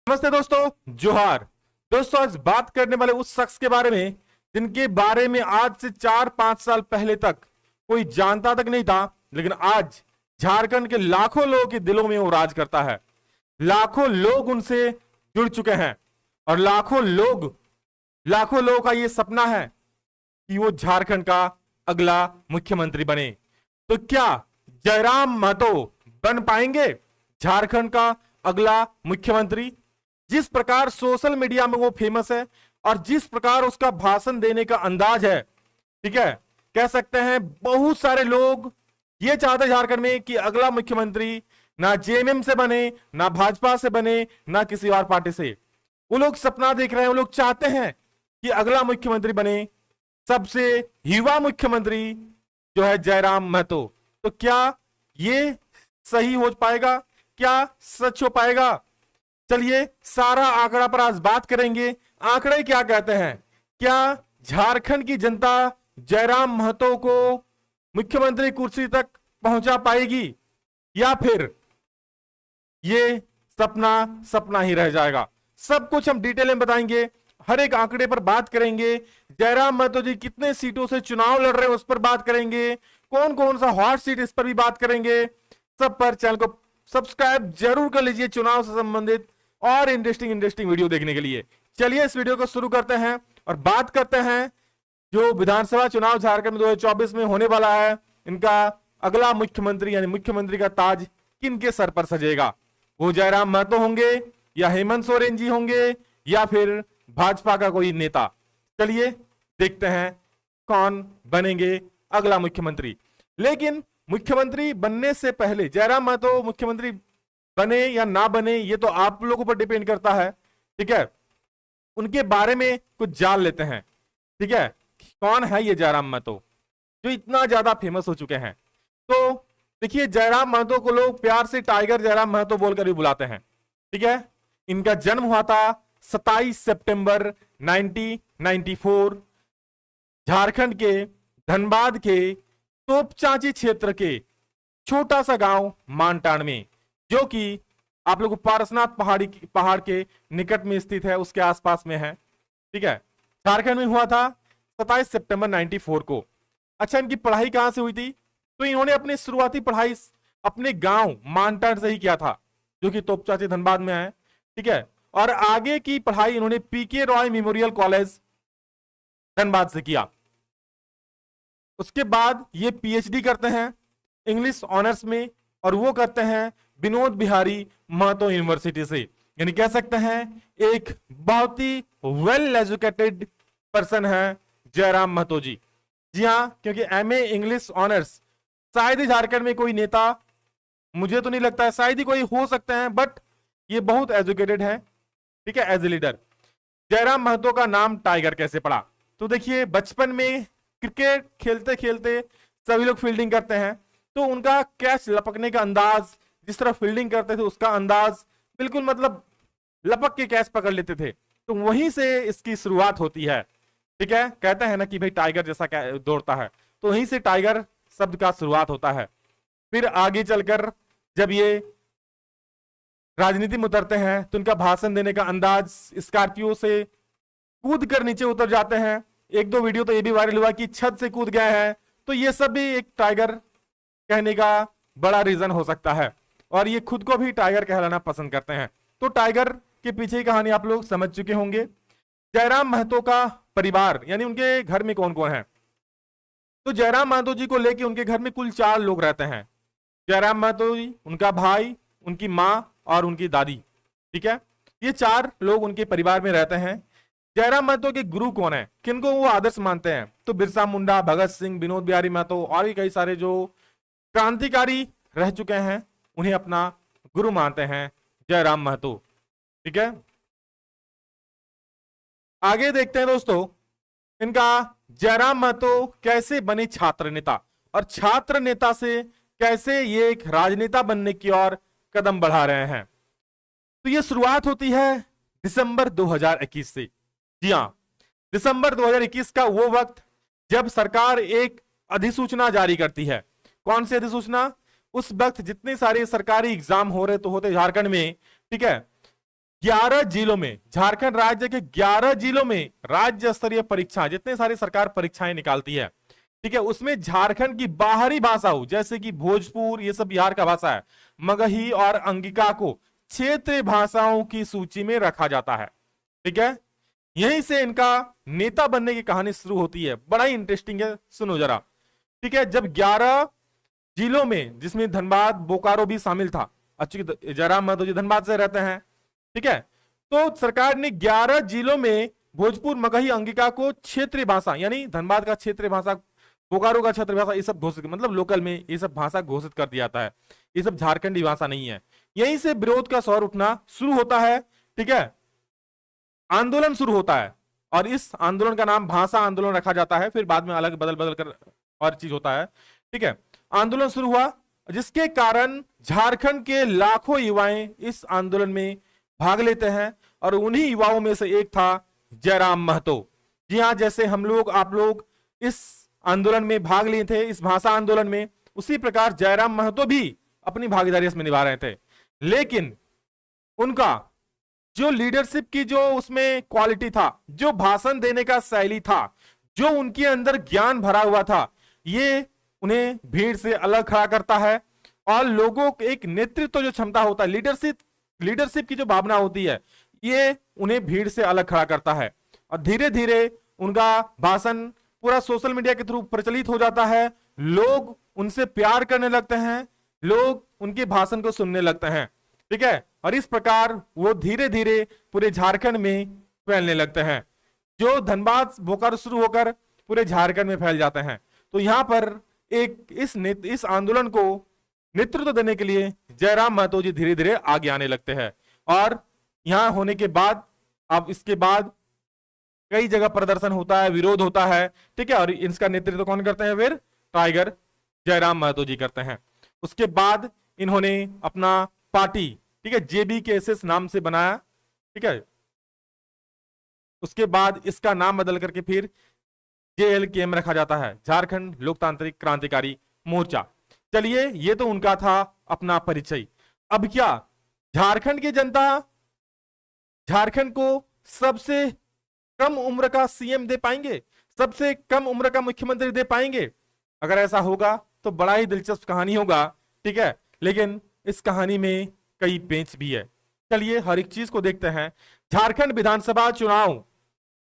नमस्ते दोस्तों, जोहार। दोस्तों, आज बात करने वाले उस शख्स के बारे में जिनके बारे में आज से 4-5 साल पहले तक कोई जानता तक नहीं था, लेकिन आज झारखंड के लाखों लोगों के दिलों में वो राज करता है। लाखों लोग उनसे जुड़ चुके हैं और लाखों लोगों का ये सपना है कि वो झारखंड का अगला मुख्यमंत्री बने। तो क्या जयराम महतो बन पाएंगे झारखंड का अगला मुख्यमंत्री? जिस प्रकार सोशल मीडिया में वो फेमस है और जिस प्रकार उसका भाषण देने का अंदाज है, ठीक है, कह सकते हैं बहुत सारे लोग ये चाहते हैं झारखंड में कि अगला मुख्यमंत्री ना जेएमएम से बने, ना भाजपा से बने, ना किसी और पार्टी से। वो लोग सपना देख रहे हैं, वो लोग चाहते हैं कि अगला मुख्यमंत्री बने सबसे युवा मुख्यमंत्री जो है जयराम महतो। तो क्या ये सही हो पाएगा? क्या सच हो पाएगा? चलिए सारा आंकड़ा पर आज बात करेंगे। आंकड़े क्या कहते हैं? क्या झारखंड की जनता जयराम महतो को मुख्यमंत्री कुर्सी तक पहुंचा पाएगी या फिर ये सपना ही रह जाएगा? सब कुछ हम डिटेल में बताएंगे, हर एक आंकड़े पर बात करेंगे। जयराम महतो जी कितने सीटों से चुनाव लड़ रहे हैं उस पर बात करेंगे, कौन कौन सा हॉट सीट इस पर भी बात करेंगे। सब पर चैनल को सब्सक्राइब जरूर कर लीजिए चुनाव से संबंधित और इंटरेस्टिंग वीडियो देखने के लिए। चलिए इस वीडियो को शुरू करते हैं और बात करते हैं जो विधानसभा चुनाव झारखंड में 2024 में होने वाला है, इनका अगला मुख्यमंत्री यानी मुख्यमंत्री का ताज किनके सर पर सजेगा? वो जयराम महतो होंगे या हेमंत सोरेन जी होंगे या फिर भाजपा का कोई नेता? चलिए देखते हैं कौन बनेंगे अगला मुख्यमंत्री। लेकिन मुख्यमंत्री बनने से पहले जयराम महतो मुख्यमंत्री बने या ना बने ये तो आप लोगों पर डिपेंड करता है, ठीक है। उनके बारे में कुछ जान लेते हैं, ठीक है। कौन है ये जयराम महतो जो इतना ज्यादा फेमस हो चुके हैं? तो देखिए, जयराम महतो को लोग प्यार से टाइगर जयराम महतो बोलकर भी बुलाते हैं, ठीक है। इनका जन्म हुआ था 27 सितंबर 1994 झारखंड के धनबाद के तोपचांची क्षेत्र के छोटा सा गांव मानटाण में, जो कि आप लोग पारसनाथ पहाड़ के निकट में स्थित है, उसके आसपास में है, ठीक है। झारखंड में हुआ था 27 सितंबर 94 को। अच्छा, इनकी पढ़ाई कहां से हुई थी? तो इन्होंने अपनी शुरुआती पढ़ाई अपने गांव मानटाण से ही किया था, जो कि तोपचांची धनबाद में है, ठीक है। और आगे की पढ़ाई इन्होंने पीके रॉय मेमोरियल कॉलेज धनबाद से किया। उसके बाद ये पीएचडी करते हैं इंग्लिश ऑनर्स में, और वो करते हैं विनोद बिहारी महतो यूनिवर्सिटी से। यानी कह सकते हैं एक बहुत ही वेल एजुकेटेड पर्सन है जयराम महतो जी। जी हाँ, क्योंकि एमए इंग्लिश ऑनर्स शायद ही झारखंड में कोई नेता, मुझे तो नहीं लगता है, शायद ही कोई हो सकते हैं, बट ये बहुत एजुकेटेड है, ठीक है, as a leader. Jairam Mahto का नाम टाइगर कैसे पड़ा? तो देखिए, बचपन में क्रिकेट खेलते खेलते सभी लोग फील्डिंग करते हैं, तो उनका कैच लपकने का अंदाज, जिस तरह फील्डिंग करते थे उसका अंदाज बिल्कुल मतलब लपक के कैच पकड़ लेते थे। तो वहीं से इसकी शुरुआत होती है, ठीक है। कहते हैं ना कि भाई टाइगर जैसा दौड़ता है, तो वहीं से टाइगर शब्द का शुरुआत होता है। फिर आगे चलकर जब ये राजनीति में उतरते हैं तो उनका भाषण देने का अंदाज, स्कॉर्पियो से कूद कर नीचे उतर जाते हैं। एक दो वीडियो तो ये भी वायरल हुआ कि छत से कूद गए हैं, तो ये सब भी एक टाइगर कहने का बड़ा रीजन हो सकता है, और ये खुद को भी टाइगर कहलाना पसंद करते हैं। तो टाइगर के पीछे की कहानी आप लोग समझ चुके होंगे। जयराम महतो का परिवार यानी उनके घर में कौन कौन है? तो जयराम महतो जी को लेके उनके घर में कुल 4 लोग रहते हैं। जयराम महतो जी, उनका भाई, उनकी माँ और उनकी दादी, ठीक है। ये 4 लोग उनके परिवार में रहते हैं। जयराम महतो के गुरु कौन है, किनको वो आदर्श मानते हैं? तो बिरसा मुंडा, भगत सिंह, विनोद बिहारी महतो और भी कई सारे जो क्रांतिकारी रह चुके हैं, उन्हें अपना गुरु मानते हैं जयराम महतो, ठीक है। आगे देखते हैं दोस्तों, इनका जयराम महतो कैसे बने छात्र नेता, और छात्र नेता से कैसे ये एक राजनेता बनने की ओर कदम बढ़ा रहे हैं। तो ये शुरुआत होती है दिसंबर 2021 से। जी हाँ, दिसंबर 2021 का वो वक्त जब सरकार एक अधिसूचना जारी करती है। कौन सी अधिसूचना? उस वक्त जितने सारे सरकारी एग्जाम हो रहे तो होते झारखंड में, ठीक है, 11 जिलों में, झारखंड राज्य के 11 जिलों में राज्य स्तरीय परीक्षा, जितने सारी सरकार परीक्षाएं निकालती है, ठीक है, उसमें झारखंड की बाहरी भाषा हो, जैसे कि भोजपुर, ये सब बिहार का भाषा है, मगही और अंगिका को क्षेत्रीय भाषाओं की सूची में रखा जाता है। ठीक है, यहीं से इनका नेता बनने की कहानी शुरू होती है। बड़ा ही इंटरेस्टिंग है, सुनो जरा। ठीक है, जब 11 जिलों में, जिसमें धनबाद बोकारो भी शामिल था, अच्छी जयराम महतो जी धनबाद से रहते हैं, ठीक है, तो सरकार ने 11 जिलों में भोजपुर, मगही, अंगिका को क्षेत्रीय भाषा, यानी धनबाद का क्षेत्रीय भाषा, बोकारो का क्षेत्रीय भाषा, ये सब घोषित, मतलब लोकल में ये सब भाषा घोषित कर दिया जाता है। ये सब झारखंडी भाषा नहीं है। यहीं से विरोध का स्वर उठना शुरू होता है। ठीक है, आंदोलन शुरू होता है और इस आंदोलन का नाम भाषा आंदोलन रखा जाता है। फिर बाद में अलग बदल बदल कर और चीज होता है। ठीक है, आंदोलन शुरू हुआ, जिसके कारण झारखंड के लाखों युवाएं इस आंदोलन में भाग लेते हैं और उन्हीं युवाओं में से एक था जयराम महतो। जी हाँ, जैसे हम लोग, आप लोग इस आंदोलन में भाग लिए थे, इस भाषा आंदोलन में, उसी प्रकार जयराम महतो भी अपनी भागीदारी इसमें निभा रहे थे। लेकिन उनका जो लीडरशिप की जो उसमें क्वालिटी था, जो भाषण देने का शैली था, जो उनके अंदर ज्ञान भरा हुआ था, ये उन्हें भीड़ से अलग खड़ा करता है। और लोगों को एक नेतृत्व जो क्षमता होता है, लीडरशिप की जो भावना होती है, ये उन्हें भीड़ से अलग खड़ा करता है। और धीरे धीरे उनका भाषण पूरा सोशल मीडिया के थ्रू प्रचलित हो जाता है। लोग उनसे प्यार करने लगते हैं, लोग उनके भाषण को सुनने लगते हैं। ठीक है, और इस प्रकार वो धीरे धीरे पूरे झारखंड में फैलने लगते हैं, जो धनबाद बोकारो शुरू होकर पूरे झारखंड में फैल जाते हैं। तो यहां पर इस आंदोलन को नेतृत्व देने के लिए जयराम महतो जी धीरे धीरे आगे आने लगते हैं। और यहां होने के बाद, अब इसके बाद कई जगह प्रदर्शन होता है, विरोध होता है। ठीक है, और इसका नेतृत्व कौन करते हैं? फिर टाइगर जयराम महतो जी करते हैं। उसके बाद इन्होंने अपना पार्टी, ठीक है, JBKSS नाम से बनाया। ठीक है, उसके बाद इसका नाम बदल करके फिर JLKM रखा जाता है, झारखंड लोकतांत्रिक क्रांतिकारी मोर्चा। चलिए, ये तो उनका था अपना परिचय। अब क्या झारखंड की जनता झारखंड को सबसे कम उम्र का CM दे पाएंगे, सबसे कम उम्र का मुख्यमंत्री दे पाएंगे? अगर ऐसा होगा तो बड़ा ही दिलचस्प कहानी होगा। ठीक है, लेकिन इस कहानी में कई पेच भी है। चलिए हर एक चीज को देखते हैं। झारखंड विधानसभा चुनाव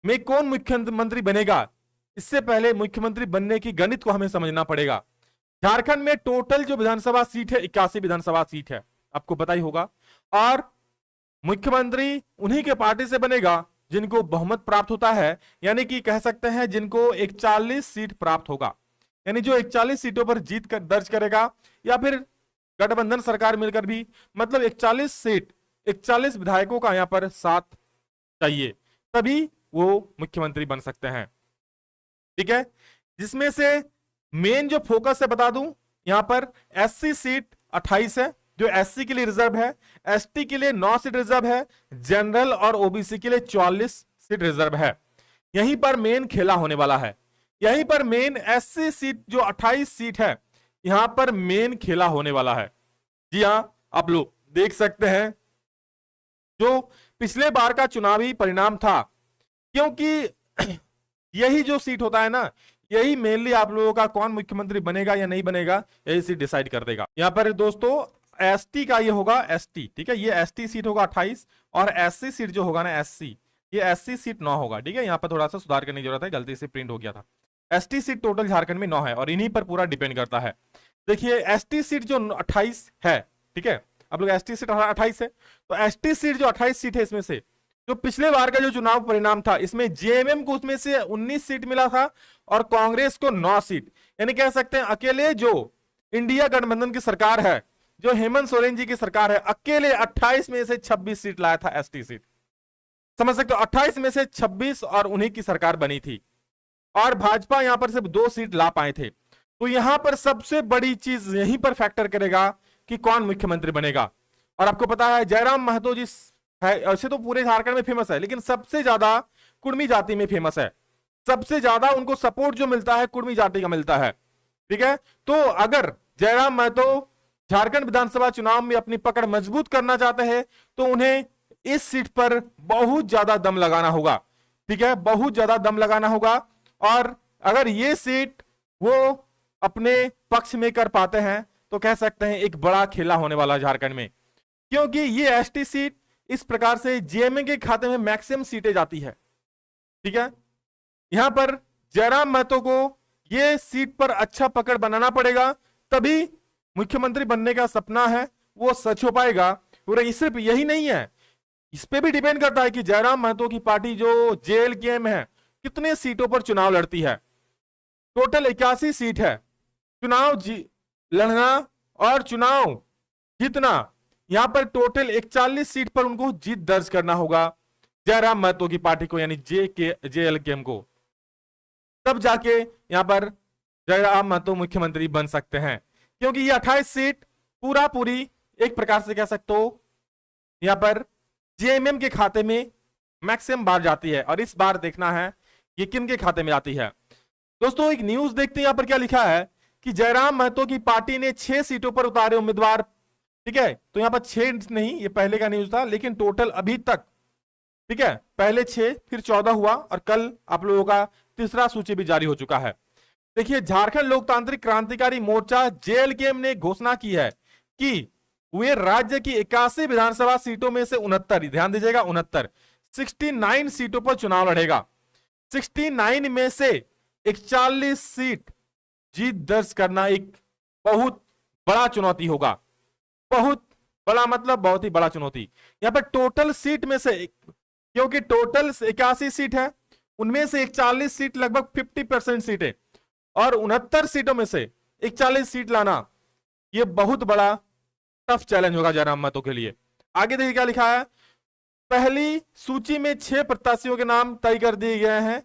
में कौन मुख्यमंत्री बनेगा, इससे पहले मुख्यमंत्री बनने की गणित को हमें समझना पड़ेगा। झारखंड में टोटल जो विधानसभा सीट है 81 विधानसभा सीट है, आपको पता ही होगा। और मुख्यमंत्री उन्हीं के पार्टी से बनेगा जिनको बहुमत प्राप्त होता है, यानी कि कह सकते हैं जिनको 41 सीट प्राप्त होगा, यानी जो 41 सीटों पर जीत कर दर्ज करेगा, या फिर गठबंधन सरकार मिलकर भी, मतलब 41 सीट, 41 विधायकों का यहां पर साथ चाहिए, तभी वो मुख्यमंत्री बन सकते हैं। ठीक है, जिसमें से मेन जो फोकस है बता दूं, यहां पर SC सीट 28 है, जो SC के लिए रिजर्व है, ST के लिए 9 सीट रिजर्व है, जनरल और OBC के लिए 44 सीट रिजर्व है। यहीं पर मेन खेला होने वाला है। यहीं पर मेन SC सीट जो 28 सीट है, यहां पर मेन खेला होने वाला है। जी हां, आप लोग देख सकते हैं जो पिछले बार का चुनावी परिणाम था, क्योंकि यही जो सीट होता है ना, यही मेनली आप लोगों का कौन मुख्यमंत्री बनेगा या नहीं बनेगा, यही सीट डिसाइड कर देगा। यहां पर दोस्तों ST का ये होगा ST, ठीक है, ये ST सीट होगा 28, और SC सीट जो होगा ना SC, ये SC सीट 9 होगा। ठीक है, यहां पर थोड़ा सा सुधार करने की जरूरत है, गलती से प्रिंट हो गया था। ST सीट टोटल झारखंड में 9 है और इन्हीं पर पूरा डिपेंड करता है। देखिए ST सीट जो 28 है, ठीक है, आप लोग ST सीट 28 है, तो ST सीट जो 28 सीट है, इसमें से जो पिछले बार का जो चुनाव परिणाम था, इसमें JMM को उसमें से 19 सीट मिला था और कांग्रेस को 9 सीट, यानी कह सकते हैं अकेले जो इंडिया गठबंधन की सरकार है, जो हेमंत सोरेन जी की सरकार है, अकेले 28 में से 26 सीट लाया था ST सीट। समझ सकते हो, 28 में से 26 और उन्हीं की सरकार बनी थी, और भाजपा यहां पर सिर्फ 2 सीट ला पाए थे। तो यहां पर सबसे बड़ी चीज यहीं पर फैक्टर करेगा कि कौन मुख्यमंत्री बनेगा। और आपको पता है जयराम महतो जी है, ऐसे तो पूरे झारखंड में फेमस है, लेकिन सबसे ज्यादा कुर्मी जाति में फेमस है, सबसे ज्यादा उनको सपोर्ट जो मिलता है कुर्मी जाति का मिलता है। ठीक है, तो अगर जयराम महतो झारखंड विधानसभा चुनाव में अपनी पकड़ मजबूत करना चाहते हैं, तो उन्हें इस सीट पर बहुत ज्यादा दम लगाना होगा। ठीक है, बहुत ज्यादा दम लगाना होगा। और अगर ये सीट वो अपने पक्ष में कर पाते हैं तो कह सकते हैं एक बड़ा खेला होने वाला झारखंड में, क्योंकि ये एसटी सीट इस प्रकार से जेएमएम के खाते में मैक्सिमम सीटें जाती है। ठीक है, यहां पर जयराम महतो को ये सीट पर अच्छा पकड़ बनाना पड़ेगा, तभी मुख्यमंत्री बनने का सपना है वो सच हो पाएगा। और सिर्फ यही नहीं है, इस पे भी डिपेंड करता है कि जयराम महतो की पार्टी जो जेएलकेएम है कितने सीटों पर चुनाव लड़ती है। टोटल 81 सीट है, चुनाव लड़ना और चुनाव जीतना, यहां पर टोटल 41 सीट पर उनको जीत दर्ज करना होगा जयराम महतो की पार्टी को, यानी जेएलकेएम को। तब जाके यहां पर जयराम महतो मुख्यमंत्री बन सकते हैं, क्योंकि ये 28 सीट पूरा पूरी एक प्रकार से कह सकते हो यहां पर जेएमएम के खाते में मैक्सिमम बार जाती है। और इस बार देखना है ये किन के खाते में आती है। दोस्तों एक न्यूज देखते हैं यहां पर क्या लिखा है कि जयराम महतो की पार्टी ने 6 सीटों पर उतारे उम्मीदवार। ठीक है, तो यहां पर 6 नहीं, ये पहले का न्यूज था, लेकिन टोटल अभी तक, ठीक है, पहले 6 फिर 14 हुआ और कल आप लोगों का तीसरा सूची भी जारी हो चुका है। देखिए, झारखंड लोकतांत्रिक क्रांतिकारी मोर्चा जेएलकेएम ने घोषणा की है कि वे राज्य की 81 विधानसभा सीटों में से 69, ध्यान दीजिएगा 69, 69 सीटों पर चुनाव लड़ेगा। 69 में से 41 सीट जीत दर्ज करना एक बहुत बड़ा चुनौती होगा। बहुत बड़ा मतलब बहुत ही बड़ा चुनौती। यहां पर टोटल सीट में से, क्योंकि टोटल 81 सीट है, उनमें से 41 सीट लगभग 50% सीट है, और 69 सीटों में से 41 सीट लाना यह बहुत बड़ा टफ चैलेंज होगा जयराम महतो के लिए। आगे देखिए क्या लिखा है, पहली सूची में 6 प्रत्याशियों के नाम तय कर दिए गए हैं।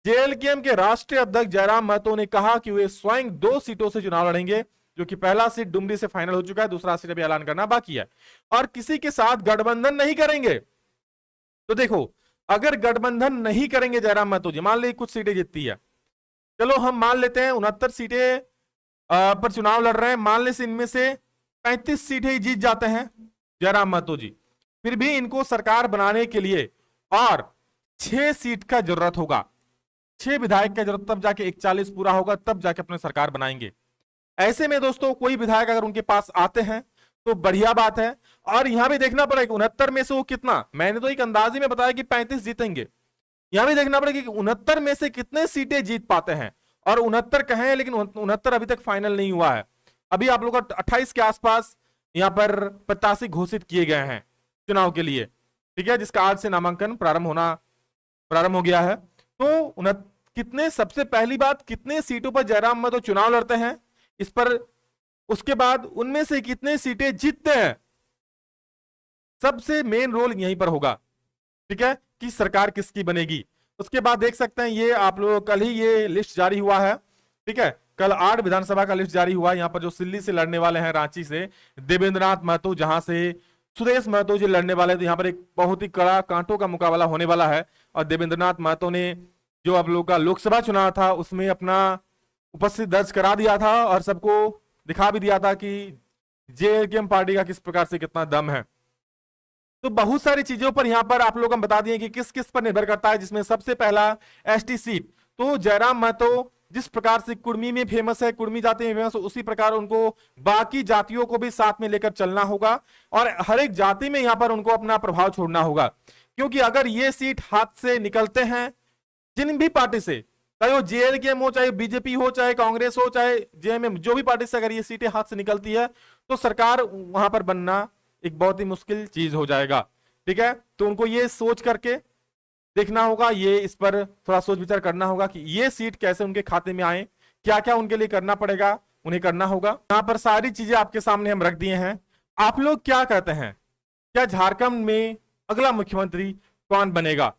जेएलकेएम के राष्ट्रीय अध्यक्ष जयराम महतो ने कहा कि वे स्वयं 2 सीटों से चुनाव लड़ेंगे, जो कि पहला सीट डुमरी से फाइनल हो चुका है, दूसरा सीट अभी ऐलान करना बाकी है, और किसी के साथ गठबंधन नहीं करेंगे। तो देखो, अगर गठबंधन नहीं करेंगे जयराम महतो जी, मान ली कुछ सीटें जीतती है, चलो हम मान लेते हैं 69 सीटें पर चुनाव लड़ रहे हैं, मान ले इनमें से 35 सीटें ही जीत जाते हैं जयराम महतो जी, फिर भी इनको सरकार बनाने के लिए और 6 सीट का जरूरत होगा, 6 विधायक का जरूरत, तब जाके 41 पूरा होगा, तब जाके अपने सरकार बनाएंगे। ऐसे में दोस्तों कोई विधायक अगर उनके पास आते हैं तो बढ़िया बात है। और यहां भी देखना पड़ेगा 69 में से वो कितना, मैंने तो एक अंदाजे में बताया कि 35 जीतेंगे, यहां भी देखना पड़ेगा कि 69 में से कितने सीटें जीत पाते हैं। और 69 कहे, लेकिन 69 अभी तक फाइनल नहीं हुआ है, अभी आप लोग का 28 के आसपास यहां पर प्रत्याशी घोषित किए गए हैं चुनाव के लिए। ठीक है, जिसका आज से नामांकन प्रारंभ हो गया है। तो कितने, सबसे पहली बात, कितने सीटों पर जयराम महतो चुनाव लड़ते हैं इस पर, उसके बाद उनमें से कितने सीटें जीतते हैं, सबसे मेन रोल यहीं पर होगा। ठीक है, कि सरकार किसकी बनेगी। उसके बाद देख सकते हैं ये आप लोग, कल ही ये लिस्ट जारी हुआ है। ठीक है, कल 8 विधानसभा का लिस्ट जारी हुआ है। यहाँ पर जो सिल्ली से लड़ने वाले हैं, रांची से देवेंद्रनाथ महतो, जहां से सुदेश महतो जी लड़ने वाले, तो यहाँ पर एक बहुत ही कड़ा कांटों का मुकाबला होने वाला है। और देवेंद्रनाथ महतो ने जो आप लोग का लोकसभा चुनाव था उसमें अपना उपस्थिति दर्ज करा दिया था और सबको दिखा भी दिया था कि जेएलकेएम पार्टी का किस प्रकार से कितना दम है। तो बहुत सारी चीजों पर यहां पर आप लोग हम बता दिए कि किस किस पर निर्भर करता है, जिसमें सबसे पहला एसटी सीट। तो जयराम महतो जिस प्रकार से कुर्मी में फेमस है, कुर्मी जाति में फेमस, उसी प्रकार उनको बाकी जातियों को भी साथ में लेकर चलना होगा और हर एक जाति में यहां पर उनको अपना प्रभाव छोड़ना होगा। क्योंकि अगर ये सीट हाथ से निकलते हैं जिन भी पार्टी से, चाहे वो जेएलकेएम हो, चाहे बीजेपी हो, चाहे कांग्रेस हो, चाहे जेएमएम, जो भी पार्टी से अगर ये सीटें हाथ से निकलती है तो सरकार वहां पर बनना एक बहुत ही मुश्किल चीज हो जाएगा। ठीक है, तो उनको ये सोच करके देखना होगा, ये इस पर थोड़ा सोच विचार करना होगा कि ये सीट कैसे उनके खाते में आए, क्या क्या उनके लिए करना पड़ेगा, उन्हें करना होगा। यहाँ पर सारी चीजें आपके सामने हम रख दिए हैं। आप लोग क्या कहते हैं, क्या झारखंड में अगला मुख्यमंत्री कौन बनेगा?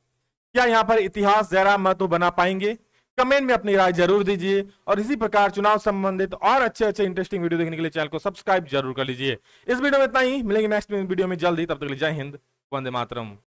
क्या यहाँ पर इतिहास जयराम महतो बना पाएंगे? कमेंट में अपनी राय जरूर दीजिए और इसी प्रकार चुनाव संबंधित और अच्छे इंटरेस्टिंग वीडियो देखने के लिए चैनल को सब्सक्राइब जरूर कर लीजिए। इस वीडियो में इतना ही, मिलेंगे नेक्स्ट वीडियो में जल्द ही, तब तक के लिए जय हिंद, वंदे मातरम।